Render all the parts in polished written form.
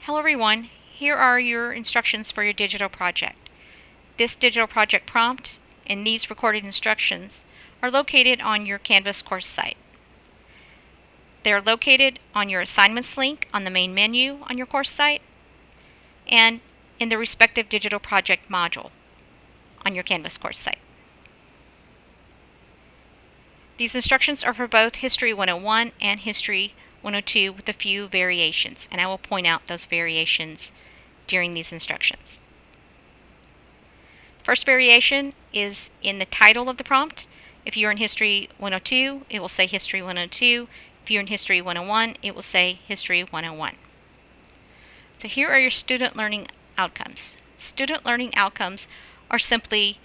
Hello everyone, here are your instructions for your digital project. This digital project prompt and these recorded instructions are located on your Canvas course site. They are located on your assignments link on the main menu on your course site and in the respective digital project module on your Canvas course site. These instructions are for both History 101 and History 102 with a few variations, and I will point out those variations during these instructions. First variation is in the title of the prompt. If you're in History 102, it will say History 102. If you're in History 101, it will say History 101. So here are your student learning outcomes. Student learning outcomes are simply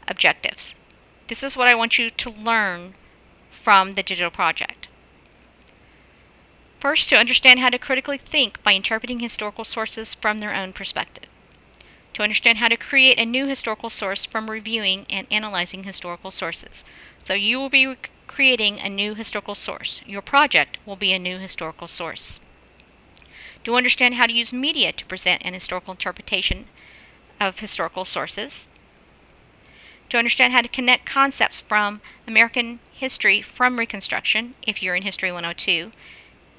objectives. This is what I want you to learn from the digital project. First, to understand how to critically think by interpreting historical sources from their own perspective. To understand how to create a new historical source from reviewing and analyzing historical sources. So you will be creating a new historical source. Your project will be a new historical source. To understand how to use media to present an historical interpretation of historical sources. To understand how to connect concepts from American history from Reconstruction, if you're in History 102,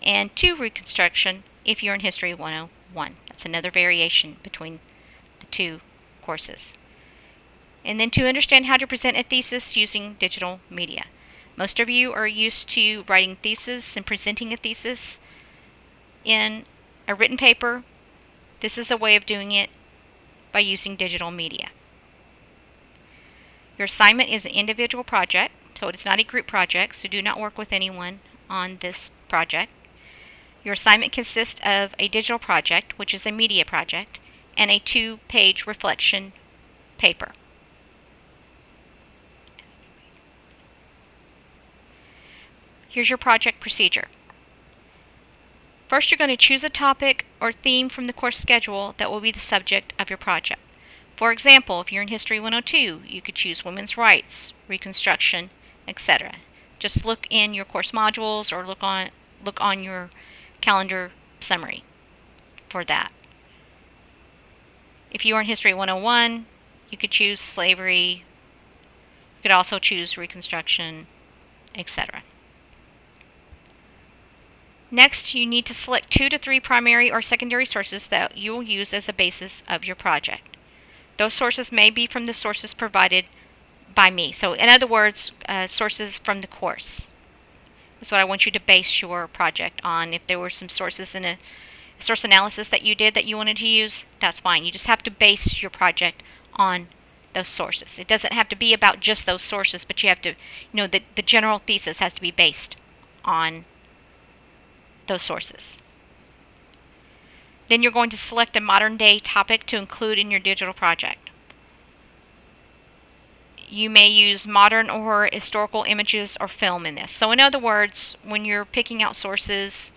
and to Reconstruction, if you're in History 101. That's another variation between the two courses. And then to understand how to present a thesis using digital media. Most of you are used to writing thesis and presenting a thesis in a written paper. This is a way of doing it by using digital media. Your assignment is an individual project, so it is not a group project, so do not work with anyone on this project. Your assignment consists of a digital project, which is a media project, and a 2-page reflection paper. Here's your project procedure. First, you're going to choose a topic or theme from the course schedule that will be the subject of your project. For example, if you're in History 102, you could choose women's rights, Reconstruction, etc. Just look in your course modules or look on your calendar summary for that. If you are in History 101, you could choose slavery. You could also choose Reconstruction, etc. Next, you need to select 2 to 3 primary or secondary sources that you will use as the basis of your project. Those sources may be from the sources provided by me. So in other words, sources from the course. That's what I want you to base your project on. If there were some sources in a source analysis that you did that you wanted to use, that's fine. You just have to base your project on those sources. It doesn't have to be about just those sources, but you have to, the general thesis has to be based on those sources. Then you're going to select a modern day topic to include in your digital project. You may use modern or historical images or film in this. So in other words, when you're picking out sources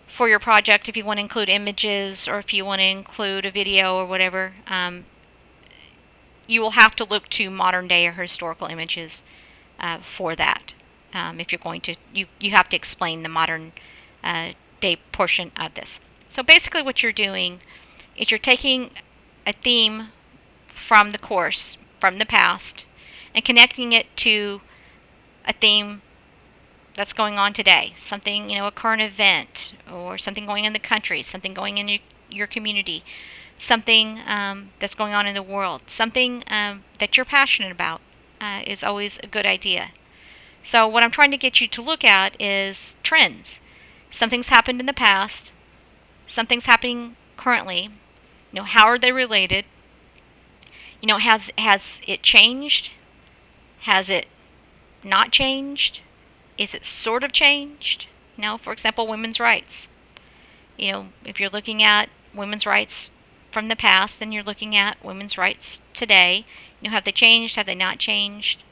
for your project, if you want to include images or if you want to include a video or whatever, you will have to look to modern day or historical images for that. If you're going to, you have to explain the modern day portion of this. So basically what you're doing is you're taking a theme from the course, from the past, and connecting it to a theme that's going on today. Something, a current event, or something going in the country, something going in your community, something that's going on in the world, something that you're passionate about is always a good idea. So what I'm trying to get you to look at is trends. Something's happened in the past, something's happening currently. How are they related? Has it changed? Has it not changed? Is it sort of changed? For example, women's rights. If you're looking at women's rights from the past, then you're looking at women's rights today. Have they changed? Have they not changed?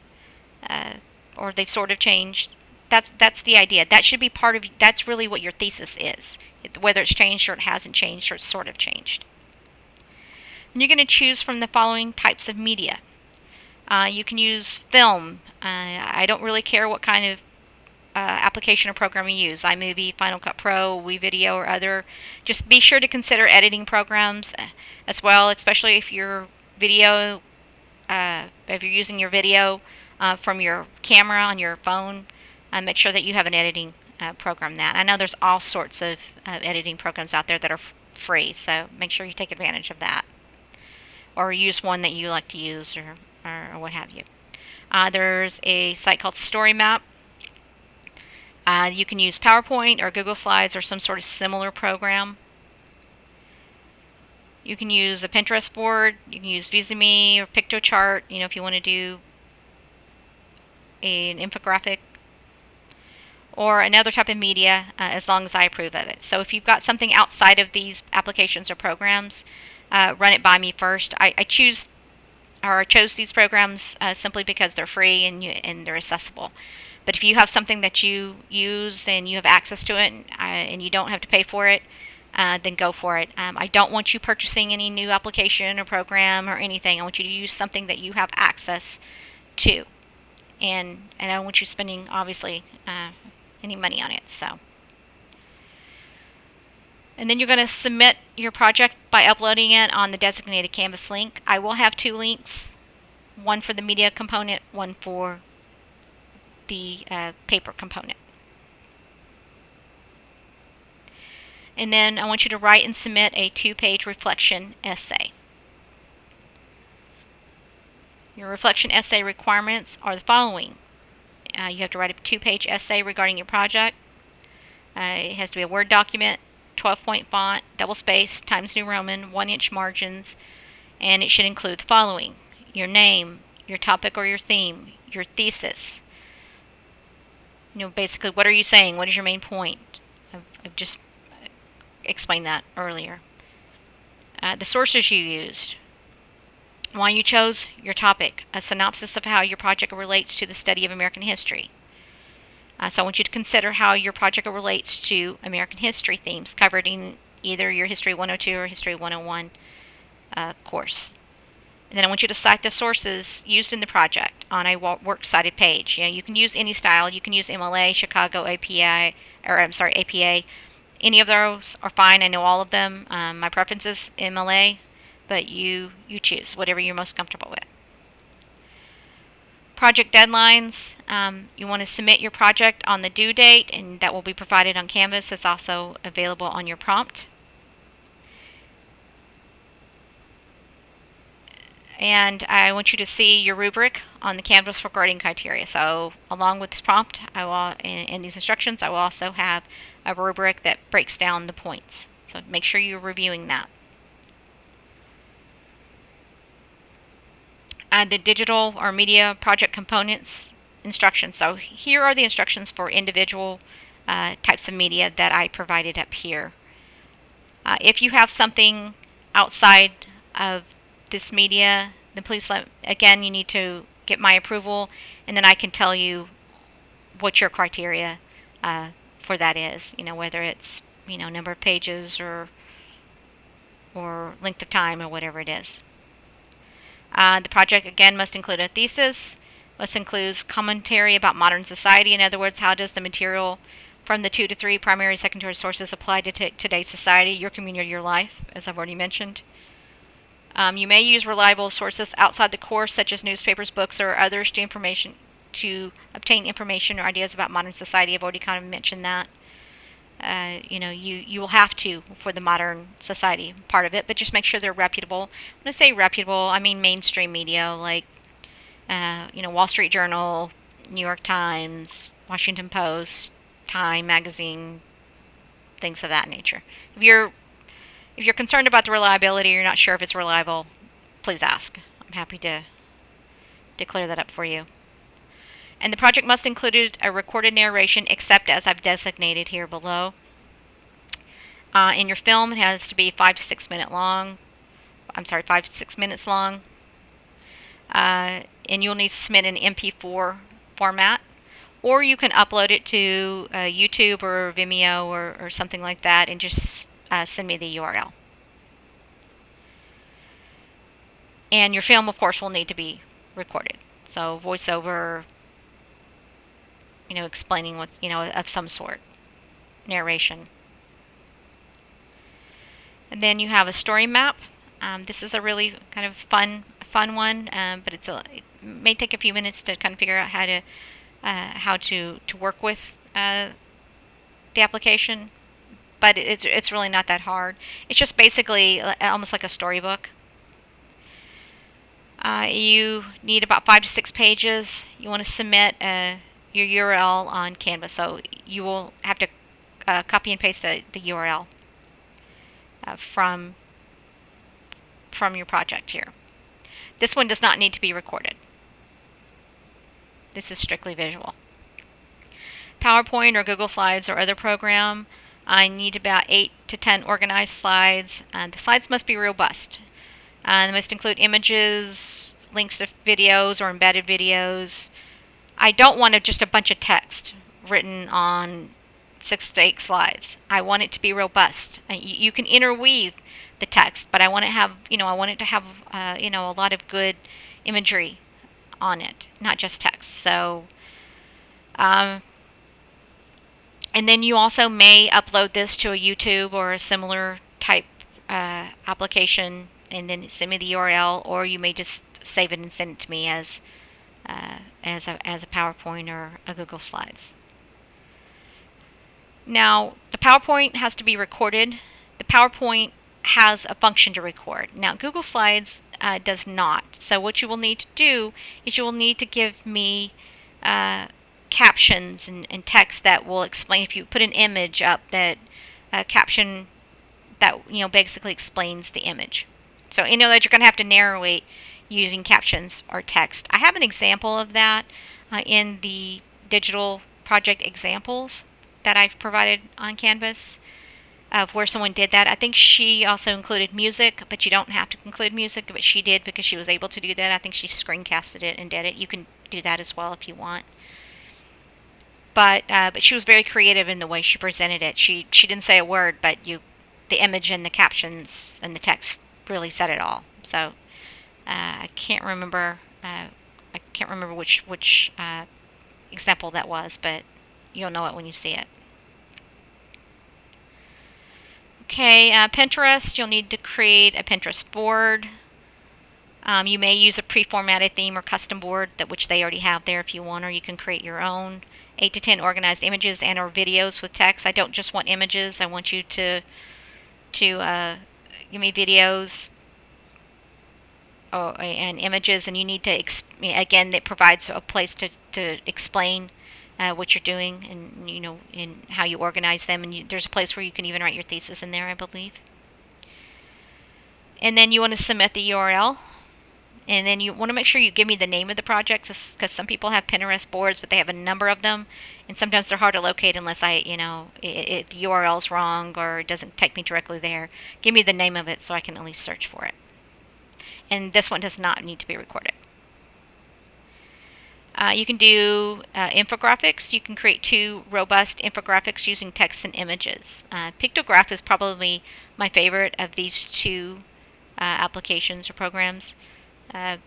Or they've sort of changed? That's the idea. That should be part of. That's really what your thesis is. Whether it's changed or it hasn't changed or it's sort of changed. And you're going to choose from the following types of media. You can use film. I don't really care what kind of application or program you use, iMovie, Final Cut Pro, WeVideo, or other. Just be sure to consider editing programs as well, especially if your video, if you're using your video from your camera on your phone. Make sure that you have an editing program. That I know there's all sorts of editing programs out there that are free, so make sure you take advantage of that, or use one that you like to use, or what have you. There's a site called StoryMap. You can use PowerPoint or Google Slides or some sort of similar program. You can use a Pinterest board. You can use Visimi or PictoChart, if you want to do an infographic or another type of media, as long as I approve of it. So if you've got something outside of these applications or programs, run it by me first. I chose these programs simply because they're free and they're accessible. But if you have something that you use and you have access to it, and you don't have to pay for it, then go for it. I don't want you purchasing any new application or program or anything. I want you to use something that you have access to, and I don't want you spending, obviously, any money on it. And then you're going to submit your project by uploading it on the designated Canvas link. I will have 2 links, one for the media component, one for the paper component. And then I want you to write and submit a 2-page reflection essay. Your reflection essay requirements are the following. You have to write a 2-page essay regarding your project. It has to be a Word document, 12-point font, double-spaced, Times New Roman, 1-inch margins, and it should include the following: your name, your topic or your theme, your thesis. Basically, what are you saying? What is your main point? I've just explained that earlier. The sources you used, why you chose your topic, a synopsis of how your project relates to the study of American history. So I want you to consider how your project relates to American history themes covered in either your History 102 or History 101 course. And then I want you to cite the sources used in the project on a works cited page. You can use any style. You can use MLA, Chicago, APA. Any of those are fine. I know all of them. My preference is MLA, but you choose whatever you're most comfortable with. Project deadlines. You want to submit your project on the due date, and that will be provided on Canvas. It's also available on your prompt. And I want you to see your rubric on the Canvas for grading criteria. So along with this prompt, and these instructions, I will also have a rubric that breaks down the points. So make sure you're reviewing that. The digital or media project components instructions. So here are the instructions for individual types of media that I provided up here. If you have something outside of this media, then please you need to get my approval, and then I can tell you what your criteria for that is. Whether it's number of pages or length of time or whatever it is. The project again must include a thesis. Must include commentary about modern society. In other words, how does the material from the 2 to 3 primary and secondary sources apply to today's society, your community, your life, as I've already mentioned. You may use reliable sources outside the course, such as newspapers, books, or others to obtain information or ideas about modern society. I've already kind of mentioned that. You will have to for the modern society part of it, but just make sure they're reputable. When I say reputable, I mean mainstream media, like Wall Street Journal, New York Times, Washington Post, Time magazine, things of that nature. If you're concerned about the reliability, or you're not sure if it's reliable, please ask. I'm happy to clear that up for you. And the project must include a recorded narration, except as I've designated here below. In your film, it has to be 5 to 6 minutes long. And you'll need to submit an MP4 format, or you can upload it to YouTube or Vimeo or something like that, and just send me the URL. And your film, of course, will need to be recorded. So voiceover, explaining what's, of some sort, narration. And then you have a story map. This is a really kind of fun one, but it may take a few minutes to kind of figure out how to work with the application. But it's really not that hard. It's just basically almost like a storybook. You need about 5 to 6 pages. You want to submit your URL on Canvas, so you will have to copy and paste the URL from your project here. This one does not need to be recorded. This is strictly visual. PowerPoint or Google Slides or other program, I need about 8 to 10 organized slides. The slides must be robust. They must include images, links to videos or embedded videos. I don't want just a bunch of text written on 6 to 8 slides. I want it to be robust. You can interweave the text, but I want it to have a lot of good imagery on it, not just text. So, and then you also may upload this to a YouTube or a similar type application, and then send me the URL, or you may just save it and send it to me as a PowerPoint or a Google Slides. Now, the PowerPoint has to be recorded. The PowerPoint has a function to record. Now, Google Slides does not. So what you will need to do is you will need to give me captions and text that will explain. If you put an image up, that caption that basically explains the image. So that you're going to have to narrate using captions or text. I have an example of that in the digital project examples that I've provided on Canvas of where someone did that. I think she also included music, but you don't have to include music, but she did because she was able to do that. I think she screencasted it and did it. You can do that as well if you want. But she was very creative in the way she presented it. She didn't say a word, but the image and the captions and the text really said it all. So I can't remember which example that was, but you'll know it when you see it. Okay, Pinterest. You'll need to create a Pinterest board. You may use a pre-formatted theme or custom board which they already have there if you want, or you can create your own. 8 to 10 organized images and or videos with text. I don't just want images. I want you to give me videos and images, and you need to again, it provides a place to explain what you're doing, and and how you organize them, and there's a place where you can even write your thesis in there, I believe. And then you want to submit the URL, and then you want to make sure you give me the name of the project, because some people have Pinterest boards, but they have a number of them, and sometimes they're hard to locate unless the URL is wrong or it doesn't take me directly there. Give me the name of it so I can at least search for it. And this one does not need to be recorded. You can do infographics. You can create 2 robust infographics using text and images. Pictograph is probably my favorite of these 2 applications or programs. That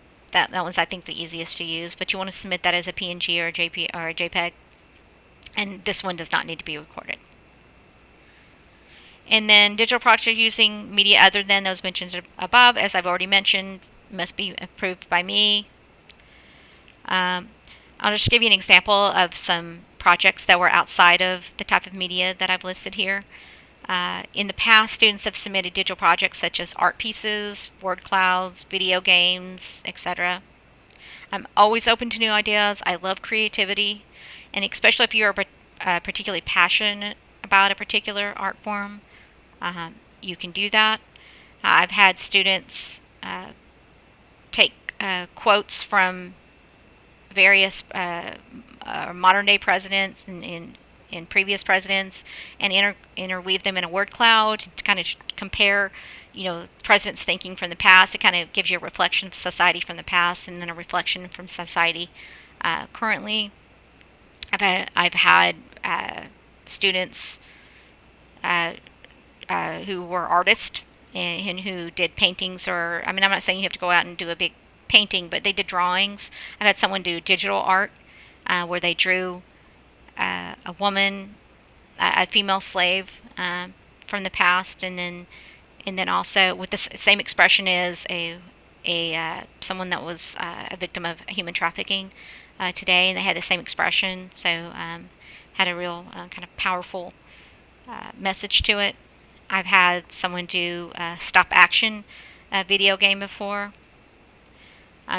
one's, I think, the easiest to use, but you want to submit that as a PNG or a JPEG, and this one does not need to be recorded. And then digital projects using media other than those mentioned above, as I've already mentioned, must be approved by me. I'll just give you an example of some projects that were outside of the type of media that I've listed here. In the past, students have submitted digital projects such as art pieces, word clouds, video games, etc. I'm always open to new ideas. I love creativity, and especially if you're particularly passionate about a particular art form, you can do that. I've had students take quotes from various modern day presidents and previous presidents and interweave them in a word cloud to kind of compare presidents' thinking from the past. It kind of gives you a reflection of society from the past and then a reflection from society currently. I've had students who were artists and who did paintings, or I'm not saying you have to go out and do a big painting, but they did drawings. I've had someone do digital art where they drew a woman, a female slave from the past, and then also with the same expression is a someone that was a victim of human trafficking today, and they had the same expression. So had a real kind of powerful message to it. I've had someone do a stop action video game before.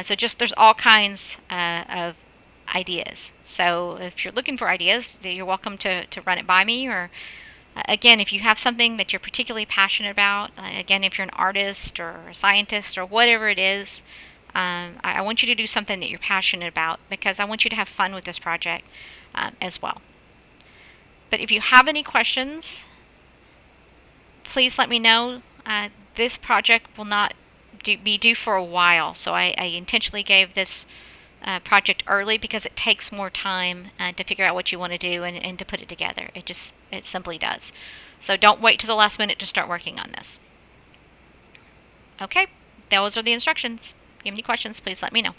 So just there's all kinds of ideas. So if you're looking for ideas, you're welcome to run it by me. Or again, if you have something that you're particularly passionate about, again, if you're an artist or a scientist or whatever it is, I want you to do something that you're passionate about, because I want you to have fun with this project as well. But if you have any questions, please let me know. This project will not be due for a while, so I intentionally gave this project early because it takes more time to figure out what you want to do and to put it together. It simply does. So don't wait till the last minute to start working on this. Okay, those are the instructions. If you have any questions, please let me know.